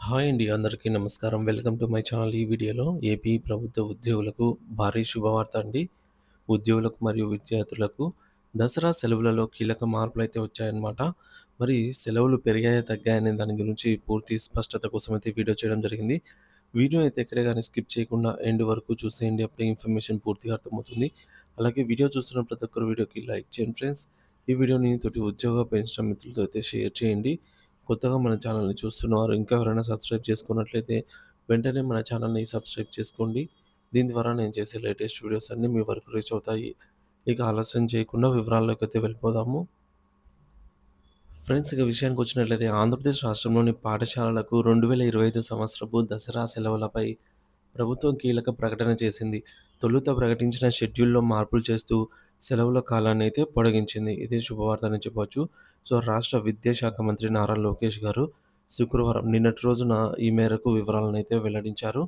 Hi అండి. అందరికీ నమస్కారం. Welcome to my channel. ఈ వీడియోలో ఏపీ ప్రభుత్వ ఉద్యోగులకు భారీ శుభవార్త అండి. ఉద్యోగులకు మరియు విద్యార్థులకు దసరా సెలవులలో కీలక మార్పులైతే వచ్చాయన్నమాట. మరి సెలవులు పెరిగాయా? తగ్గాయా? అనే దాని గురించి పూర్తి స్పష్టత కోసం అయితే వీడియో చేయడం జరిగింది. వీడియో అయితే ఎక్కడ గాని స్కిప్ చేయకుండా ఎండ్ వరకు చూసేయండి. అప్పుడే ఇన్ఫర్మేషన్ పూర్తిగా అర్థమవుతుంది. అలాగే వీడియో చూస్తున్న ప్రతి ఒక్కరు వీడియోకి లైక్ చేయండి ఫ్రెండ్స్. ఈ వీడియోని తోటి ఉద్యోగ పెన్షన్ మిత్రులతో అయితే షేర్ చేయండి. కొత్తగా మన ఛానల్‌ని చూస్తున్నవారు ఇంకా ఎవరైనా సబ్స్క్రైబ్ చేసుకున్నట్లయితే వెంటనే మన ఛానల్‌ని సబ్స్క్రైబ్ చేసుకోండి. దీని ద్వారా నేను చేసే లేటెస్ట్ వీడియోస్ అన్నీ మీ వరకు రీచ్ అవుతాయి. ఇక ఆలస్యం చేయకుండా వివరాల్లోకైతే వెళ్ళిపోదాము. ఫ్రెండ్స్, ఇక విషయానికొచ్చినట్లయితే ఆంధ్రప్రదేశ్ రాష్ట్రంలోని పాఠశాలలకు 2025 సంవత్సరపు దసరా సెలవులపై ప్రభుత్వం కీలక ప్రకటన చేసింది. తొలుత ప్రకటించిన షెడ్యూల్‌లో మార్పులు చేస్తూ సెలవుల కాలాన్నయితే పొడిగించింది. ఇది శుభవార్త అని చెప్పొచ్చు. రాష్ట్ర విద్యాశాఖ మంత్రి నారా లోకేష్ గారు శుక్రవారం నిన్నటి రోజున ఈ మేరకు వివరాలనైతే వెల్లడించారు.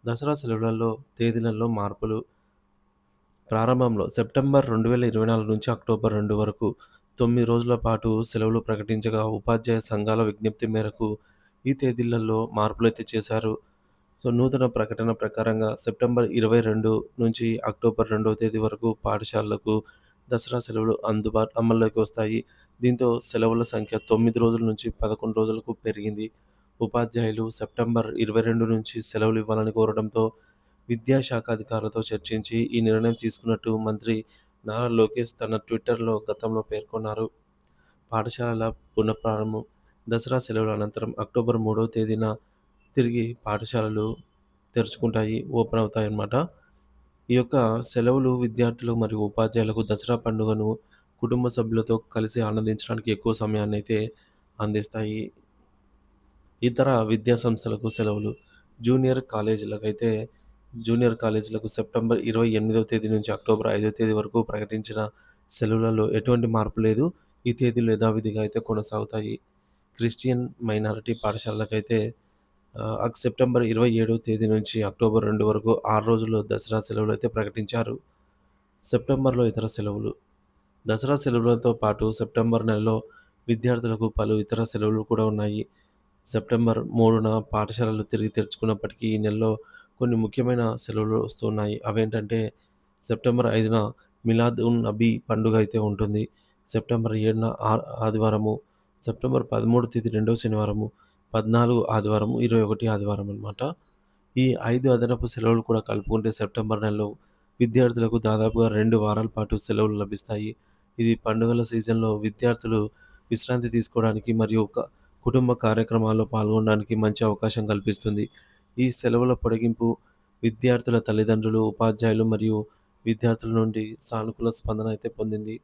దసరా సెలవులలో తేదీలలో మార్పులు. ప్రారంభంలో సెప్టెంబర్ 2024 నుంచి అక్టోబర్ 2 వరకు 9 రోజుల పాటు సెలవులు ప్రకటించగా, ఉపాధ్యాయ సంఘాల విజ్ఞప్తి మేరకు ఈ తేదీలలో మార్పులైతే చేశారు. నూతన ప్రకటన ప్రకారంగా సెప్టెంబర్ 22 నుంచి అక్టోబర్ 2వ తేదీ వరకు పాఠశాలలకు దసరా సెలవులు అమల్లోకి వస్తాయి. దీంతో సెలవుల సంఖ్య 9 రోజుల నుంచి 11 రోజులకు పెరిగింది. ఉపాధ్యాయులు సెప్టెంబర్ 22 నుంచి సెలవులు ఇవ్వాలని కోరడంతో విద్యాశాఖ అధికారులతో చర్చించి ఈ నిర్ణయం తీసుకున్నట్టు మంత్రి నారా లోకేష్ తన ట్విట్టర్‌లో గతంలో పేర్కొన్నారు. పాఠశాలల పునఃప్రారంభం. దసరా సెలవుల అనంతరం అక్టోబర్ 3వ తేదీన తిరిగి పాఠశాలలు తెరుచుకుంటాయి. ఓపెన్ అవుతాయన్నమాట. ఈ యొక్క సెలవులు విద్యార్థులు మరియు ఉపాధ్యాయులకు దసరా పండుగను కుటుంబ సభ్యులతో కలిసి ఆనందించడానికి ఎక్కువ సమయాన్నయితే అందిస్తాయి. ఇతర విద్యా సంస్థలకు సెలవులు. జూనియర్ కాలేజీలకు సెప్టెంబర్ 28వ తేదీ నుంచి అక్టోబర్ 5వ తేదీ వరకు ప్రకటించిన సెలవులలో ఎటువంటి మార్పు లేదు. ఈ తేదీలు యథావిధిగా అయితే కొనసాగుతాయి. క్రిస్టియన్ మైనారిటీ పాఠశాలలకైతే సెప్టెంబర్ 27వ తేదీ నుంచి అక్టోబర్ 2 వరకు 6 రోజులు దసరా సెలవులైతే ప్రకటించారు. సెప్టెంబర్‌లో ఇతర సెలవులు. దసరా సెలవులతో పాటు సెప్టెంబర్ నెలలో విద్యార్థులకు పలు ఇతర సెలవులు కూడా ఉన్నాయి. సెప్టెంబర్ 3న పాఠశాలలు తిరిగి తెరుచుకున్నప్పటికీ ఈ నెలలో కొన్ని ముఖ్యమైన సెలవులు వస్తున్నాయి. అవేంటంటే సెప్టెంబర్ 5న మిలాద్ ఉన్ నబీ పండుగ అయితే ఉంటుంది. సెప్టెంబర్ 7న ఆదివారము, సెప్టెంబర్ 13 తేదీ రెండవ శనివారము, 14 ఆదివారము, 21 ఆదివారం అన్నమాట. ఈ 5 అదనపు సెలవులు కూడా కలుపుకుంటే సెప్టెంబర్ నెలలో విద్యార్థులకు దాదాపుగా 2 వారాల పాటు సెలవులు లభిస్తాయి. ఇది పండుగల సీజన్‌లో విద్యార్థులు విశ్రాంతి తీసుకోవడానికి మరియు కుటుంబ కార్యక్రమాల్లో పాల్గొనడానికి మంచి అవకాశం కల్పిస్తుంది. ఈ సెలవుల పొడిగింపు విద్యార్థుల తల్లిదండ్రులు, ఉపాధ్యాయులు మరియు విద్యార్థుల నుండి సానుకూల స్పందన అయితే పొందింది.